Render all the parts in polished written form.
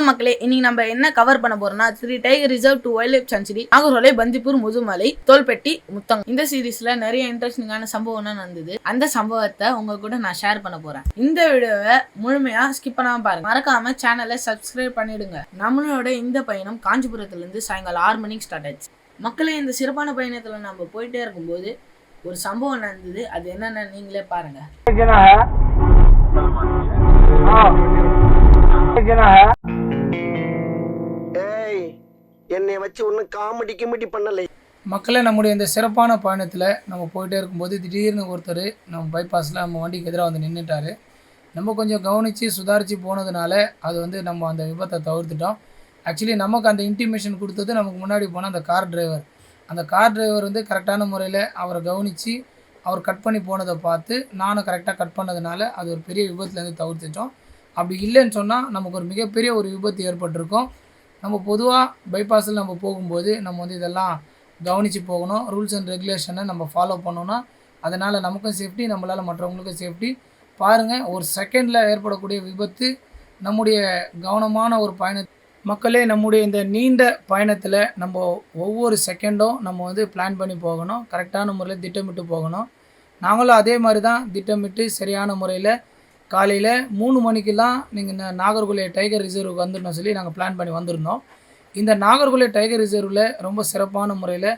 மக்களே, இன்னைக்கு நம்ம என்ன கவர் பண்ண போறோம்னா, three tiger reserve, 2 wild life sanctuary, Nagercoil, Bandipur, Mudumalai, Tholpetty, Muthanga. இந்த சீரீஸ்ல நிறைய இன்ட்ரெஸ்டிங்கான சம்பவம் நடந்தது. அந்த சம்பவத்தை உங்க கூட நான் ஷேர் பண்ண போறேன். இந்த வீடியோவை முழுமையா ஸ்கிப் பண்ணாம பாருங்க. மறக்காம சேனலை சப்ஸ்கிரைப் பண்ணிடுங்க. நம்மளோட இந்த பயணம் காஞ்சிபுரத்துல இருந்து சாயங்காலம் 6 மணிக்கு ஸ்டார்ட் ஆச்சு. மக்களே, இந்த சிறப்பான பயணத்துல நம்ம போயிட்டே இருக்கும்போது ஒரு சம்பவம் நடந்தது. அது என்னன்னு நீங்களே பாருங்க. என்னை வச்சு ஒன்றும் காமெடி கிமெடி பண்ணலை. மக்களை நம்முடைய இந்த சிறப்பான பயணத்தில் நம்ம போயிட்டே இருக்கும்போது திடீர்னு ஒருத்தர் நம்ம பைபாஸில் நம்ம வண்டிக்கு எதிராக வந்து நின்றுட்டார். நம்ம கொஞ்சம் கவனித்து சுதாரித்து போனதுனால அது வந்து நம்ம அந்த விபத்தை தவிர்த்துட்டோம். ஆக்சுவலி நமக்கு அந்த இன்டிமேஷன் கொடுத்தது நமக்கு முன்னாடி போன அந்த கார் டிரைவர். அந்த கார் டிரைவர் வந்து கரெக்டான முறையில் அவரை கவனித்து அவர் கட் பண்ணி போனதை பார்த்து நானும் கரெக்டாக கட் பண்ணதுனால அது ஒரு பெரிய விபத்துலேருந்து தவிர்த்துட்டோம். அப்படி இல்லைன்னு சொன்னால் நமக்கு ஒரு மிகப்பெரிய ஒரு விபத்து ஏற்பட்டிருக்கும். நம்ம பொதுவாக பைபாஸில் நம்ம போகும்போது நம்ம வந்து இதெல்லாம் கவனித்து போகணும். ரூல்ஸ் அண்ட் ரெகுலேஷனை நம்ம ஃபாலோ பண்ணோன்னா அதனால் நமக்கும் சேஃப்டி, நம்மளால் மற்றவங்களுக்கும் சேஃப்டி. பாருங்கள், ஒரு செகண்டில் ஏற்படக்கூடிய விபத்து நம்முடைய கவனமான ஒரு மக்களே, நம்முடைய இந்த நீண்ட பயணத்தில் நம்ம ஒவ்வொரு செகண்டும் நம்ம வந்து பிளான் பண்ணி போகணும். கரெக்டான முறையில் திட்டமிட்டு போகணும். நாங்களும் அதே மாதிரி தான் திட்டமிட்டு சரியான முறையில் காலையில் 3 மணிக்கெலாம் நீங்கள் நாகர்கோவில் டைகர் ரிசர்வுக்கு வந்துடணும் சொல்லி நாங்கள் பிளான் பண்ணி வந்திருந்தோம். இந்த நாகர்கோவில் டைகர் ரிசர்வில் ரொம்ப சிறப்பான முறையில்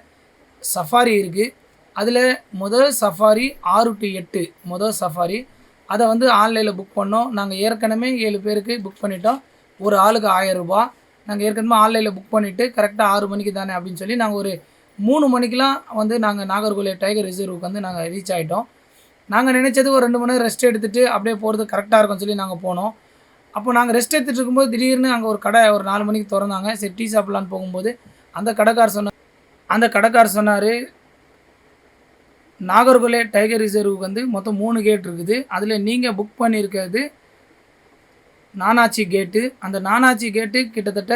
சஃபாரி இருக்குது. அதில் முதல் சஃபாரி 6 to 8 முதல் சஃபாரி. அதை வந்து ஆன்லைனில் புக் பண்ணோம். நாங்கள் ஏற்கனவே 7 பேருக்கு புக் பண்ணிட்டோம். ஒரு ஆளுக்கு 1000 ரூபா. நாங்கள் ஏற்கனவே ஆன்லைனில் புக் பண்ணிவிட்டு கரெக்டாக 6 மணிக்கு தானே அப்படின்னு சொல்லி நாங்கள் ஒரு 3 மணிக்கெலாம் வந்து நாங்கள் நாகர்கோவில் டைகர் ரிசர்வுக்கு வந்து நாங்கள் ரீச் ஆகிட்டோம். நாங்கள் நினச்சது ஒரு 2 மணி நேரம் ரெஸ்ட் எடுத்துகிட்டு அப்படியே போகிறது கரெக்டாக இருக்கும்னு சொல்லி நாங்கள் போனோம். அப்போ நாங்கள் ரெஸ்ட் எடுத்துகிட்டு இருக்கும்போது திடீர்னு அங்கே ஒரு கடை ஒரு 4 மணிக்கு திறந்தாங்க. சரி, டீ சாப்பிட்லான்னு போகும்போது அந்த கடைக்கார் சொன்னார், நாகர்கோவில் டைகர் ரிசர்வுக்கு வந்து மொத்தம் 3 கேட் இருக்குது. அதில் நீங்கள் புக் பண்ணியிருக்கிறது நானாச்சி கேட்டு. அந்த நானாச்சி கேட்டு கிட்டத்தட்ட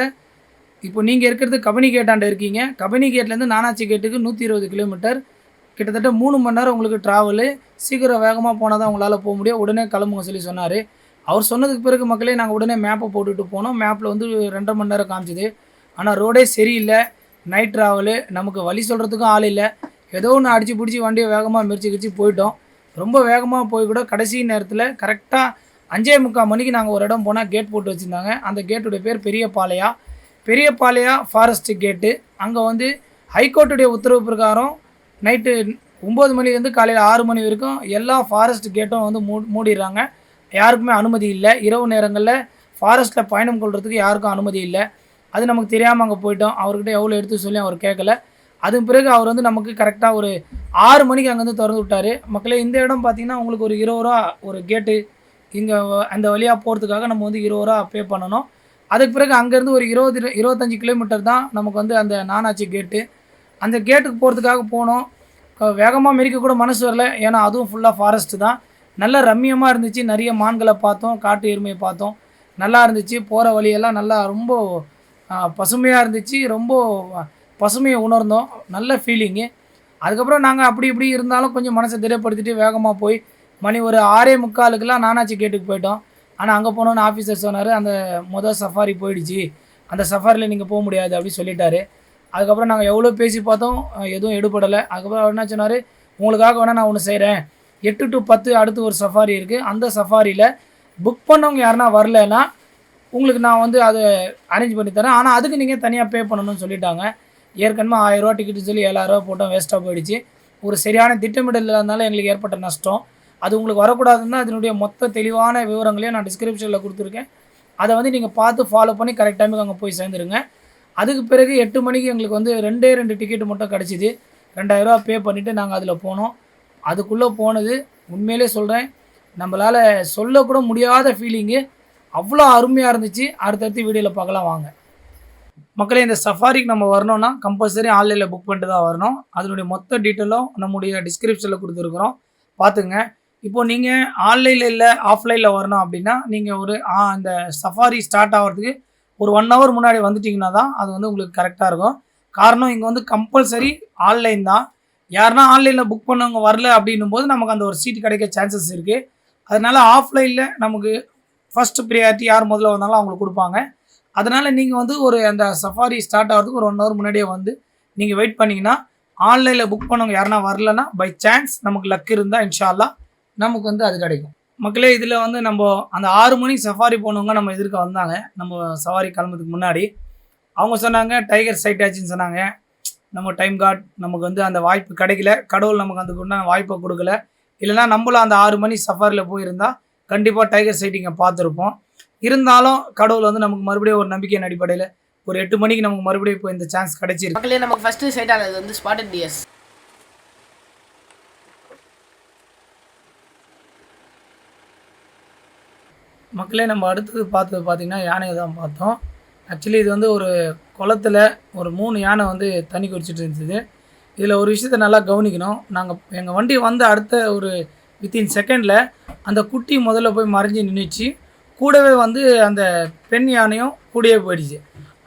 இப்போ நீங்கள் இருக்கிறது கபினி கேட்டாண்ட இருக்கீங்க. கபினி கேட்லேருந்து நானாச்சி கேட்டுக்கு 120 கிலோமீட்டர். கிட்டத்தட்ட 3 மணி நேரம் உங்களுக்கு ட்ராவலு. சீக்கிரம் வேகமாக போனால் தான் உங்களால் போக முடியும். உடனே கிளம்புங்க சொல்லி சொன்னார். அவர் சொன்னதுக்கு பிறகு மக்களே நாங்கள் உடனே மேப்பை போட்டுட்டு போனோம். மேப்பில் வந்து 2.5 மணி நேரம் காமிச்சிது. ஆனால் ரோடே சரியில்லை. Night travel. நமக்கு வழி சொல்கிறதுக்கும் ஆள் இல்லை. ஏதோ ஒன்று அடித்து பிடிச்சி வண்டியை வேகமாக மிரிச்சு போயிட்டோம். ரொம்ப வேகமாக போய் கூட கடைசி நேரத்தில் கரெக்டாக 5:45 மணிக்கு நாங்கள் ஒரு இடம் போனால் கேட் போட்டு வச்சுருந்தாங்க. அந்த கேட்டுடைய பேர் பெரியபாளையா ஃபாரஸ்ட் கேட்டு. அங்கே வந்து ஹைகோர்ட்டுடைய உத்தரவு பிரகாரம் நைட்டு 9 மணிலேருந்து காலையில் 6 மணி வரைக்கும் எல்லா ஃபாரஸ்ட் கேட்டும் வந்து மூடிடுறாங்க. யாருக்குமே அனுமதி இல்லை. இரவு நேரங்களில் ஃபாரஸ்ட்டில் பயணம் கொள்கிறதுக்கு யாருக்கும் அனுமதி இல்லை. அது நமக்கு தெரியாமல் அங்கே போயிட்டோம். அவர்கிட்ட எவ்வளோ எடுத்து சொல்லி அவர் கேட்கல. அதுக்கு பிறகு அவர் வந்து நமக்கு கரெக்டாக ஒரு 6 மணிக்கு அங்கேருந்து திறந்து விட்டார். மக்களே, இந்த இடம் பார்த்திங்கன்னா உங்களுக்கு ஒரு 20 ரூபா ஒரு கேட்டு. இங்கே அந்த வழியாக போகிறதுக்காக நம்ம வந்து 20 ரூபா பே பண்ணணும். அதுக்கு பிறகு அங்கேருந்து ஒரு 25 கிலோமீட்டர் தான் நமக்கு வந்து அந்த நானாச்சி கேட்டு. அந்த கேட்டுக்கு போகிறதுக்காக போனோம். வேகமாக மெரிக்க கூட மனசு வரல. ஏன்னா அதுவும் ஃபுல்லாக ஃபாரஸ்ட்டு தான். நல்லா ரம்மியமாக இருந்துச்சு. நிறைய மான்களை பார்த்தோம், காட்டு எருமையை பார்த்தோம். நல்லா இருந்துச்சு. போகிற வழியெல்லாம் நல்லா ரொம்ப பசுமையாக இருந்துச்சு. ரொம்ப பசுமையை உணர்ந்தோம். நல்ல ஃபீலிங்கு. அதுக்கப்புறம் நாங்கள் அப்படி இப்படி இருந்தாலும் கொஞ்சம் மனசை திடப்படுத்திட்டு வேகமாக போய் மணி ஒரு 6:45 நானாச்சி கேட்டுக்கு போயிட்டோம். ஆனால் அங்கே போனோன்னு ஆஃபீஸர் சொன்னார், அந்த முதல் சஃபாரி போயிடுச்சு, அந்த சஃபாரியில் நீங்கள் போக முடியாது அப்படின்னு சொல்லிட்டாரு. அதுக்கப்புறம் நாங்கள் எவ்வளோ பேசி பார்த்தோம், எதுவும் எடுபடலை. அதுக்கப்புறம் அவர் என்ன சொன்னார், உங்களுக்காக வேணால் நான் ஒன்று செய்கிறேன். 8 to 10 அடுத்து ஒரு சஃபாரி இருக்குது. அந்த சஃபாரியில் புக் பண்ணவங்க யாருன்னா வரலன்னா உங்களுக்கு நான் வந்து அதை அரேஞ்ச் பண்ணி தரேன். ஆனால் அதுக்கு நீங்கள் தனியாக பே பண்ணணும்னு சொல்லிட்டாங்க. ஏற்கனவே 1000 ரூபா டிக்கெட்டு சொல்லி 7000 ரூபா போட்டோம். வேஸ்ட்டாக போயிடுச்சு. ஒரு சரியான திட்டமிடல் இல்லாதனால எங்களுக்கு ஏற்பட்ட நஷ்டம். அது உங்களுக்கு வரக்கூடாதுன்னா அதனுடைய மொத்த தெளிவான விவரங்களையும் நான் டிஸ்கிரிப்ஷனில் கொடுத்துருக்கேன். அதை வந்து நீங்கள் பார்த்து ஃபாலோ பண்ணி கரெக்ட் டைமுக்கு அங்கே போய் சேர்ந்துருங்க. அதுக்கு பிறகு 8 மணிக்கு எங்களுக்கு வந்து 2 டிக்கெட்டு மட்டும் கிடச்சிது. 2000 ரூபா பே பண்ணிவிட்டு நாங்கள் அதில் போனோம். அதுக்குள்ளே போனது உண்மையிலே சொல்கிறேன், நம்மளால் சொல்லக்கூட முடியாத ஃபீலிங்கு. அவ்வளோ அருமையாக இருந்துச்சு. அடுத்தடுத்து வீடியோவில் பார்க்கலாம் வாங்க. மக்களே, இந்த சஃபாரிக்கு நம்ம வரணும்னா கம்பல்சரி ஆன்லைனில் புக் பண்ணிட்டு தான் வரணும். அதனுடைய மொத்த டீட்டெயிலும் நம்முடைய டிஸ்கிரிப்ஷனில் கொடுத்துருக்குறோம், பார்த்துங்க. இப்போது நீங்கள் ஆன்லைனில் இல்லை ஆஃப்லைனில் வரணும் அப்படின்னா நீங்கள் ஒரு இந்த சஃபாரி ஸ்டார்ட் ஆகிறதுக்கு ஒரு 1 hour முன்னாடி வந்துட்டிங்கன்னா தான் அது வந்து உங்களுக்கு கரெக்டாக இருக்கும். காரணம், இங்கே வந்து கம்பல்சரி ஆன்லைன் தான். யாருன்னா ஆன்லைனில் புக் பண்ணவங்க வரல அப்படின்னும் போது நமக்கு அந்த ஒரு சீட் கிடைக்க சான்சஸ் இருக்குது. அதனால் ஆஃப்லைனில் நமக்கு ஃபஸ்ட்டு ப்ரியாரிட்டி யார் முதல்ல வந்தாலும் அவங்களுக்கு கொடுப்பாங்க. அதனால் நீங்கள் வந்து ஒரு அந்த சஃபாரி ஸ்டார்ட் ஆகிறதுக்கு ஒரு 1 ஹவர் முன்னாடியே வந்து நீங்கள் வெயிட் பண்ணிங்கன்னா ஆன்லைனில் புக் பண்ணவங்க யாருனா வரலன்னா பை சான்ஸ் நமக்கு லக் இருந்தால் இன்ஷா அல்லாஹ் நமக்கு வந்து அது கிடைக்கும். மக்களே இதில் வந்து நம்ம அந்த 6 மணிக்கு சஃபாரி போனவங்க நம்ம எதிர்க்க வந்தாங்க. நம்ம சஃபாரி கிளம்புறதுக்கு முன்னாடி அவங்க சொன்னாங்க டைகர் சைட் ஆச்சுன்னு சொன்னாங்க. நம்ம டைம் கார்டு நமக்கு வந்து அந்த வாய்ப்பு கிடைக்கல, கடவுள் நமக்கு அந்த வாய்ப்பை கொடுக்கல. இல்லைனா நம்மளும் அந்த 6 மணி சஃபாரியில் போயிருந்தால் கண்டிப்பாக டைகர் சைட்டிங்கை பார்த்துருப்போம். இருந்தாலும் கடவுள் வந்து நமக்கு மறுபடியும் ஒரு நம்பிக்கையின் அடிப்படையில் ஒரு 8 மணிக்கு நமக்கு மறுபடியும் இப்போ இந்த சான்ஸ் கிடைச்சிருக்கு. மக்களே நமக்கு ஃபர்ஸ்ட் சைட் ஆனது வந்து ஸ்பாட்டட் டியர்ஸ். மக்களே நம்ம அடுத்தது பார்த்தது பார்த்திங்கன்னா யானையை தான் பார்த்தோம். ஆக்சுவலி இது வந்து ஒரு குளத்துல ஒரு 3 யானை வந்து தண்ணி குடிச்சிட்டு இருந்தது. இதில் ஒரு விஷயத்த நல்லா கவனிக்கணும். எங்கள் வண்டி வந்து அடுத்த ஒரு வித்தின் செகண்டில் அந்த குட்டி முதல்ல போய் மறைஞ்சி நின்றுச்சு. கூடவே வந்து அந்த பெண் யானையும் கூடவே போயிடுச்சு.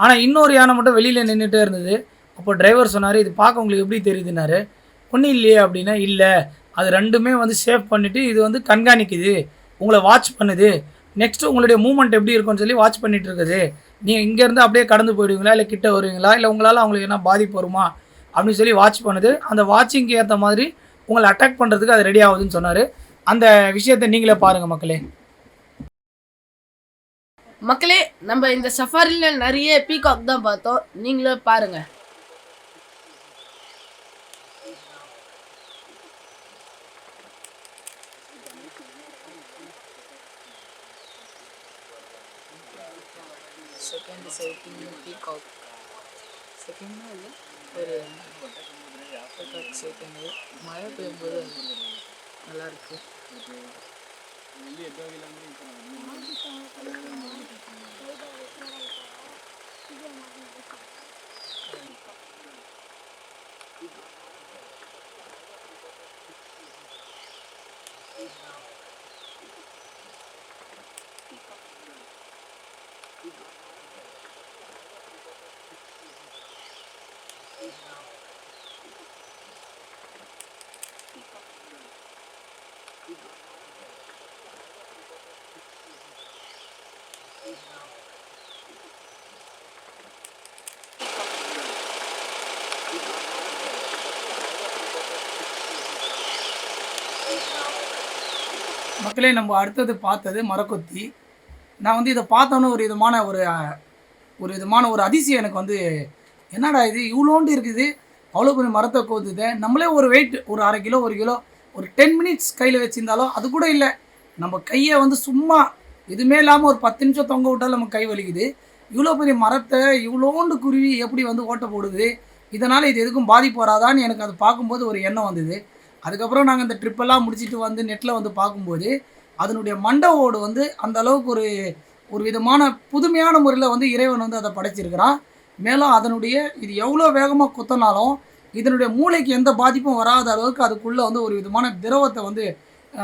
ஆனால் இன்னொரு யானை மட்டும் வெளியில் நின்றுட்டே இருந்தது. அப்போ டிரைவர் சொன்னார், இது பார்க்க உங்களுக்கு எப்படி தெரியுதுன்னாரு. ஒன்றும் இல்லையே அப்படின்னா, இல்லை அது ரெண்டுமே வந்து சேவ் பண்ணிவிட்டு இது வந்து கண்காணிக்குது, உங்களை வாட்ச் பண்ணுது, நெக்ஸ்ட்டு உங்களுடைய மூவ்மெண்ட் எப்படி இருக்குன்னு சொல்லி வாட்ச் பண்ணிகிட்டு இருக்குது. நீங்கள் இங்கேருந்து அப்படியே கடந்து போயிடுவீங்களா, இல்லை கிட்ட வருவீங்களா, இல்லை உங்களால் அவங்களுக்கு என்ன பாதிப்பு வருமா அப்படின்னு சொல்லி வாட்ச் பண்ணுது. அந்த வாட்சிங்க்கு ஏற்ற மாதிரி உங்களை அட்டாக் பண்ணுறதுக்கு அது ரெடி ஆகுதுன்னு சொன்னார். அந்த விஷயத்தை நீங்களே பாருங்கள் மக்களே. மக்களே நம்ம இந்த சஃபாரியில் நிறைய பீகாக் தான் பார்த்தோம், நீங்களே பாருங்க. செகண்ட் சைட்டிங் பீகாக் செகண்ட் இல்லை ஒரு பீகாக் சைட்டிங்கு மழை பெய்யும்போது நல்லாயிருக்கு. மக்களே நம்ம அடுத்தது பார்த்தது மரக்கொத்தி. நான் வந்து இதை பார்த்தோன்னே ஒரு விதமான ஒரு அதிசயம் எனக்கு வந்து, என்னடா இது இவ்வளோண்டு இருக்குது, அவ்வளோ பெரிய மரத்தை கோத்துது. நம்மளே ஒரு வெயிட் ஒரு 1/2 கிலோ 1 கிலோ ஒரு 10 மினிட்ஸ் கையில் வச்சுருந்தாலும் அது கூட இல்லை, நம்ம கையை வந்து சும்மா எதுவுமே இல்லாமல் ஒரு 10 நிமிஷம் தொங்க விட்டாலும் நம்ம கை வலிக்குது. இவ்வளோ பெரிய மரத்தை இவ்வளோண்டு குருவி எப்படி வந்து ஓட்ட போடுது, இதனால் இது எதுக்கும் பாதிப்பு வராதான்னு எனக்கு அது பார்க்கும்போது ஒரு எண்ணம் வந்தது. அதுக்கப்புறம் நாங்கள் இந்த ட்ரிப்பெல்லாம் முடிச்சுட்டு வந்து நெட்டில் வந்து பார்க்கும்போது அதனுடைய மண்டை ஓடு வந்து அந்த அளவுக்கு ஒரு விதமான புதுமையான முறையில் வந்து இறைவன் வந்து அதை படைச்சிருக்கிறான். மேலும் அதனுடைய இது எவ்வளோ வேகமாக குத்தினாலும் இதனுடைய மூளைக்கு எந்த பாதிப்பும் வராத அளவுக்கு அதுக்குள்ளே வந்து ஒரு விதமான திரவத்தை வந்து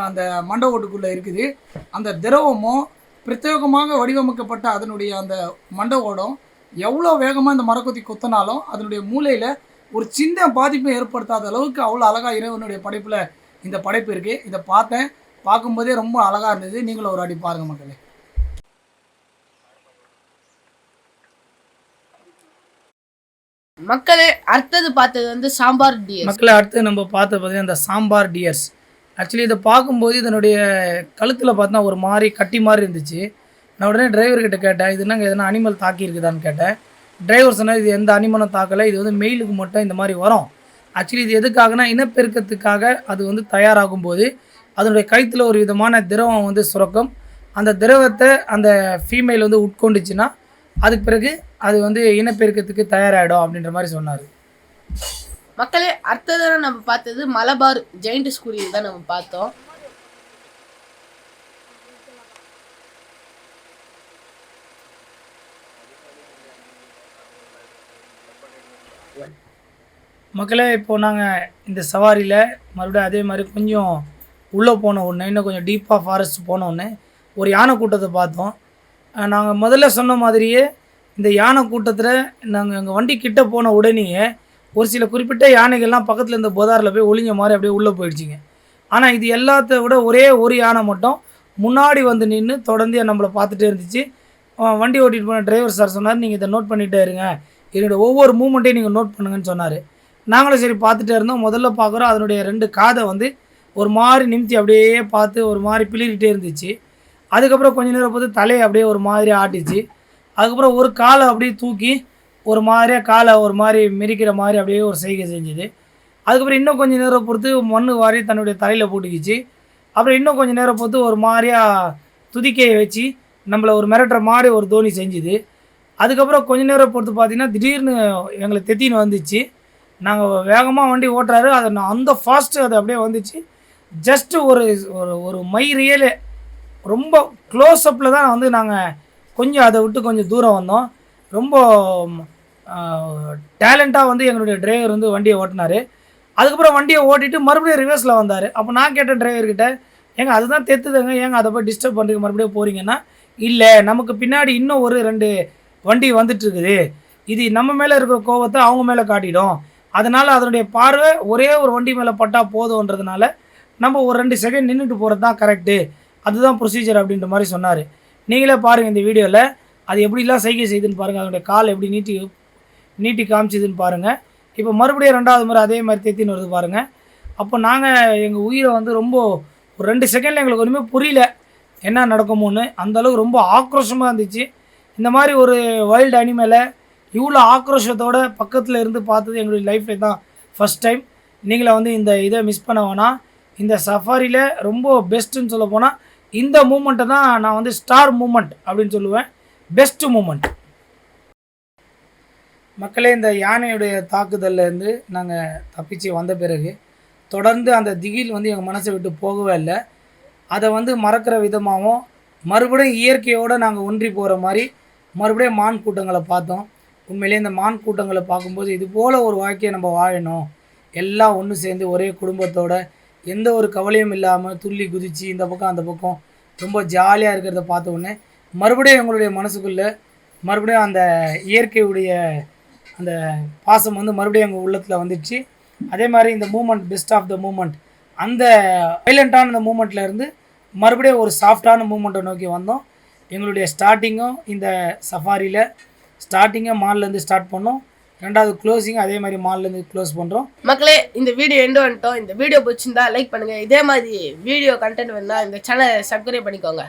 அந்த மண்டை ஓட்டுக்குள்ளே இருக்குது. அந்த திரவமும் பிரத்யேகமாக வடிவமைக்கப்பட்ட அதனுடைய அந்த மண்டை ஓடும் எவ்வளோ வேகமாக இந்த மரக்கொத்தி குத்தினாலும் அதனுடைய மூளையில் ஒரு சின்ன பாதிப்பை ஏற்படுத்தாத அளவுக்கு அவ்வளோ அழகாக இறைவனுடைய படைப்பில் இந்த படைப்பு இருக்குது. இதை பார்க்கும்போதே ரொம்ப அழகாக இருந்தது. நீங்களும் ஒரு அடி பாருங்க மக்களே. மக்களே அடுத்தது பார்த்தது வந்து சாம்பார் டியர்ஸ். மக்களே அடுத்து நம்ம பார்த்தது பார்த்தீங்கன்னா இந்த சாம்பார் டியர்ஸ். ஆக்சுவலி இதை பார்க்கும்போது இதனுடைய கழுத்தில் பார்த்தா ஒரு மாதிரி கட்டி மாதிரி இருந்துச்சு. நான் உடனே டிரைவர்கிட்ட கேட்டேன், இது என்னங்க எதனா அனிமல் தாக்கி இருக்குதான்னு கேட்டேன். டிரைவர் சொன்னால் இது எந்த அனிமலும் தாக்கலை, இது வந்து மெயிலுக்கு மட்டும் இந்த மாதிரி வரும். ஆக்சுவலி இது எதுக்காகனா இனப்பெருக்கத்துக்காக அது வந்து தயாராகும் போது அதனுடைய கழுத்தில் ஒரு விதமான திரவம் வந்து சுரக்கும். அந்த திரவத்தை அந்த ஃபீமேல் வந்து உட்கொண்டுச்சுன்னா அதுக்கு பிறகு அது வந்து இனப்பெருக்கத்துக்கு தயாராகிடும் அப்படின்ற மாதிரி சொன்னார். மக்களே அடுத்ததாக நம்ம பார்த்தது மலபார் ஜெயிண்ட் ஸ்கூலில் தான் நம்ம பார்த்தோம். மக்களே இப்போது நாங்கள் இந்த சவாரியில் மறுபடியும் அதே மாதிரி கொஞ்சம் உள்ளே போன உடனே இன்னும் கொஞ்சம் டீப்பாக ஃபாரஸ்ட் போன உடனே ஒரு யானை கூட்டத்தை பார்த்தோம். நாங்கள் முதல்ல சொன்ன மாதிரியே இந்த யானை கூட்டத்தில் நாங்கள் எங்கள் வண்டி கிட்டே போன உடனேயே ஒரு சில குறிப்பிட்ட யானைகள்லாம் பக்கத்தில் இந்த புதாரில் போய் ஒளிஞ்ச மாதிரி அப்படியே உள்ளே போயிடுச்சிங்க. ஆனால் இது எல்லாத்த விட ஒரே ஒரு யானை மட்டும் முன்னாடி வந்து நின்று தொடர்ந்து நம்மளை பார்த்துட்டே இருந்துச்சு. வண்டி ஓட்டிகிட்டு போன டிரைவர் சார் சொன்னார், நீங்கள் இதை நோட் பண்ணிகிட்டே இருங்க, என்னோட ஒவ்வொரு மூமெண்ட்டையும் நீங்கள் நோட் பண்ணுங்கன்னு சொன்னார். நாங்களும் சரி பார்த்துட்டே இருந்தோம். முதல்ல பார்க்குறோம் அதனுடைய 2 காதை வந்து ஒரு மாதிரி நிமித்தி அப்படியே பார்த்து ஒரு மாதிரி பிளிரிட்டே இருந்துச்சு. அதுக்கப்புறம் கொஞ்ச நேரம் பார்த்து தலையை அப்படியே ஒரு மாதிரி ஆட்டிச்சு. அதுக்கப்புறம் ஒரு காலை அப்படியே தூக்கி ஒரு மாதிரியாக காலை ஒரு மாதிரி மிரிக்கிற மாதிரி அப்படியே ஒரு செய்கை செஞ்சுது. அதுக்கப்புறம் இன்னும் கொஞ்சம் நேரம் பொறுத்து மண் வாரி தன்னுடைய தலையில் போட்டுக்கிச்சு. அப்புறம் இன்னும் கொஞ்சம் நேரம் பொறுத்து ஒரு மாதிரியாக துதிக்கையை வச்சு நம்மளை ஒரு மிரட்டுற மாதிரி ஒரு தோனி செஞ்சுது. அதுக்கப்புறம் கொஞ்ச நேரம் பொறுத்து பார்த்திங்கன்னா திடீர்னு எங்களை தெத்தின்னு வந்துச்சு. நாங்கள் வேகமாக வண்டி ஓட்டுறாரு, அதை நான் அந்த ஃபாஸ்ட்டு அது அப்படியே வந்துச்சு. ஜஸ்ட்டு ஒரு ஒரு ஒரு மை ரியலே ரொம்ப க்ளோஸ்அப்பில் தான் வந்து நாங்கள் கொஞ்சம் அதை விட்டு கொஞ்சம் தூரம் வந்தோம். ரொம்ப டேலண்ட்டாக வந்து எங்களுடைய டிரைவர் வந்து வண்டியை ஓட்டினார். அதுக்கப்புறம் வண்டியை ஓட்டிட்டு மறுபடியும் ரிவர்ஸில் வந்தார். அப்போ நான் கேட்டேன் டிரைவர்கிட்ட, ஏங்க அதுதான் தெத்துதுங்க, ஏங்க அதை போய் டிஸ்டர்ப் பண்ணுறதுக்கு மறுபடியும் போகிறீங்கன்னா, இல்லை நமக்கு பின்னாடி இன்னும் ஒரு 2 வண்டி வந்துட்டுருக்குது, இது நம்ம மேலே இருக்கிற கோவத்தை அவங்க மேலே காட்டிடும், அதனால் அதனுடைய பார்வை ஒரே ஒரு வண்டி மேலே பட்டால் போதுன்றதுனால நம்ம ஒரு 2 செகண்ட் நின்றுட்டு போகிறது தான் கரெக்டு, அதுதான் ப்ரொசீஜர் அப்படின்ற மாதிரி சொன்னார். நீங்களே பாருங்கள் இந்த வீடியோவில் அது எப்படிலாம் செய்கை செய்யுதுன்னு பாருங்கள், அதனுடைய கால் எப்படி நீட்டி காமிச்சிதுன்னு பாருங்கள். இப்போ மறுபடியும் 2வது முறை அதே மாதிரி தெத்தின்னு வருது பாருங்கள். அப்போ நாங்கள் எங்கள் உயிரை வந்து ரொம்ப ஒரு 2 செகண்டில் எங்களுக்கு ஒன்றுமே புரியல என்ன நடக்குமோன்னு. அந்தளவுக்கு ரொம்ப ஆக்ரோஷமாக இருந்துச்சு. இந்த மாதிரி ஒரு வைல்டு அனிமலை இவ்வளோ ஆக்ரோஷத்தோட பக்கத்தில் இருந்து பார்த்தது எங்களுடைய லைஃப்பில் தான் ஃபஸ்ட் டைம். நீங்களே வந்து இந்த இதை மிஸ் பண்ண வேணாம். இந்த சஃபாரியில் ரொம்ப பெஸ்ட்டுன்னு சொல்ல போனால் இந்த மூமெண்ட்டை தான் நான் வந்து ஸ்டார் மூமெண்ட் அப்படின்னு சொல்லுவேன், பெஸ்ட்டு மூமெண்ட். மக்களே, இந்த யானையுடைய தாக்குதல்லேருந்து நாங்கள் தப்பிச்சு வந்த பிறகு தொடர்ந்து அந்த திகில் வந்து எங்கள் மனசை விட்டு போகவே இல்லை. அதை வந்து மறக்கிற விதமாகவும் மறுபடியும் இயற்கையோடு நாங்கள் ஒன்றி போகிற மாதிரி மறுபடியும் மான் கூட்டங்களை பார்த்தோம். உண்மையிலே இந்த மான் கூட்டங்களை பார்க்கும்போது இது போல் ஒரு வாழ்க்கையை நம்ம வாழணும், எல்லாம் ஒன்று சேர்ந்து ஒரே குடும்பத்தோட எந்த ஒரு கவலையும் இல்லாமல் துள்ளி குதித்து இந்த பக்கம் அந்த பக்கம் ரொம்ப ஜாலியாக இருக்கிறத பார்த்த உடனே மறுபடியும் எங்களுடைய மனசுக்குள்ளே மறுபடியும் அந்த இயற்கையுடைய அந்த பாசம் வந்து மறுபடியும் எங்கள் உள்ளத்தில் வந்துடுச்சு. அதே மாதிரி இந்த moment best of the moment, அந்த வைலண்ட்டான அந்த மூமெண்ட்டில் இருந்து மறுபடியும் ஒரு சாஃப்டான மூமெண்ட்டை நோக்கி வந்தோம். எங்களுடைய ஸ்டார்டிங்கும் இந்த சஃபாரியில் ஸ்டார்டிங்கை மால்லேருந்து ஸ்டார்ட் பண்ணோம், 2வது க்ளோசிங் அதே மாதிரி மால்லேருந்து க்ளோஸ் பண்ணுறோம். மக்களே, இந்த வீடியோ எண்டு வந்துட்டோம். இந்த வீடியோ பிடிச்சிருந்தா லைக் பண்ணுங்கள். இதே மாதிரி வீடியோ கண்டென்ட் வேணுன்னா இந்த சேனலை சப்ஸ்கிரைப் பண்ணிக்கோங்க.